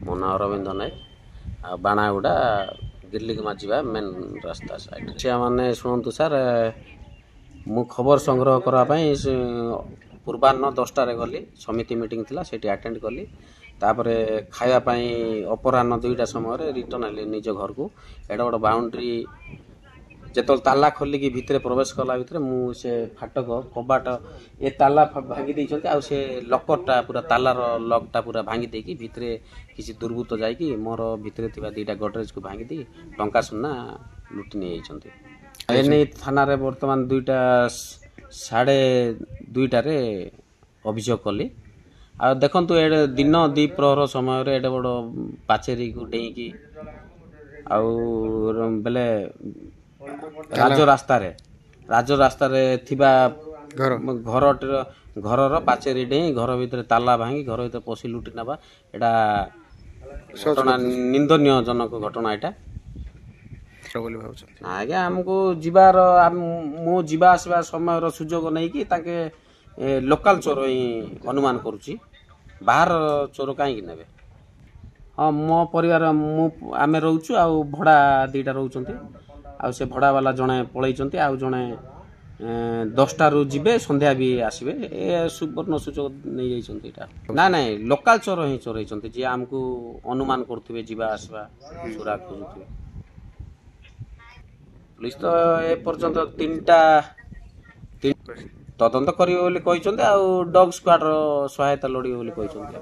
ମୋ ନାଁ ଅରବିନ୍ଦ ନାୟକ ଆଉ ବାଣାଗୁଡ଼ା ଗିର୍ଲିଗମା ଯିବା ମେନ୍ ରାସ୍ତା ସାଇଡ୍ ମାନେ ଶୁଣନ୍ତୁ ସାର୍ ମୁଁ ଖବର ସଂଗ୍ରହ କରିବା ପାଇଁ ପୂର୍ବାହ୍ନ 10টাରେ ଗଲି ସମିତି ମିଟିଂ ଥିଲା ସେଠି ଆଟେଣ୍ଡ କଲି ତାପରେ ଖାଇବା ପାଇଁ ଅପରାହ୍ନ 2ଟା ସମୟରେ ରିଟର୍ନ ହେଲି ନିଜ ଘରକୁ ଏଟା ଗୋଟେ ବାଉଣ୍ଡ୍ରି ଯେତେବେଳେ ତାଲା ଖୋଲିକି ଭିତରେ ପ୍ରବେଶ କଲା ଭିତରେ ମୁଁ ସେ ଫାଟକ କବାଟ ଏ ତାଲା ଭାଙ୍ଗି ଦେଇଛନ୍ତି ଆଉ ସେ ଲକରଟା ପୁରା ତାଲାର ଲକ୍ଟା ପୁରା ଭାଙ୍ଗି ଦେଇକି ଭିତରେ କିଛି ଦୁର୍ବୃତ୍ତ ଯାଇକି ମୋର ଭିତରେ ଥିବା 2ଟା ଗଡରେଜକୁ ଭାଙ୍ଗି ଦେଇ ଟଙ୍କା ସୁନା ଲୁଟି ନେଇଯାଇଛନ୍ତି। ଏନେଇ ଥାନାରେ ବର୍ତ୍ତମାନ 2:30ରେ ଅଭିଯୋଗ କଲି ଆଉ ଦେଖନ୍ତୁ ଏଡ଼େ ଦିନ ଦ୍ୱିପ୍ରହର ସମୟରେ ଏଡ଼େ ବଡ଼ ପାଚେରୀକୁ ଡେଇଁକି ଆଉ ବେଲେ ରାଜରାସ୍ତାରେ ଥିବା ଘରର ପାଚେରୀ ଡେଇଁ ଘର ଭିତରେ ତାଲା ଭାଙ୍ଗି ଘର ଭିତରେ ପଶି ଲୁଟି ନେବା ଏଇଟା ଘଟଣା ନିନ୍ଦନୀୟ ଜନକ ଘଟଣା ଏଇଟା ଆଜ୍ଞା ଆମକୁ ଯିବାର ମୁଁ ଯିବା ଆସିବା ସମୟର ସୁଯୋଗ ନେଇକି ତାଙ୍କେ ଲୋକାଲ ଚୋର ହିଁ ଅନୁମାନ କରୁଛି ବାହାର ଚୋର କାହିଁକି ନେବେ। ହଁ ମୋ ପରିବାର ଆମେ ରହୁଛୁ ଆଉ ଭଡ଼ା 2ଟା ରହୁଛନ୍ତି ଆଉ ସେ ଭଡ଼ା ବାଲା ଜଣେ ପଳେଇଛନ୍ତି ଆଉ ଜଣେ 10টাରୁ ଯିବେ ସନ୍ଧ୍ୟା ବି ଆସିବେ ଏ ସୁବର୍ଣ୍ଣ ସୁଯୋଗ ନେଇଯାଇଛନ୍ତି ଏଇଟା ନାଇଁ ଲୋକାଲ ଚୋର ହିଁ ଚୋରେଇଛନ୍ତି ଯିଏ ଆମକୁ ଅନୁମାନ କରୁଥିବେ ଯିବା ଆସିବା ସୁରା ଖୋଜୁଥିବେ। ପୁଲିସ ତ ଏପର୍ଯ୍ୟନ୍ତ 3ଟା ତଦନ୍ତ କରିବେ ବୋଲି କହିଛନ୍ତି ଆଉ ଡଗ୍ ସ୍କ୍ୱାଡର ସହାୟତା ଲୋଡ଼ିବେ ବୋଲି କହିଛନ୍ତି।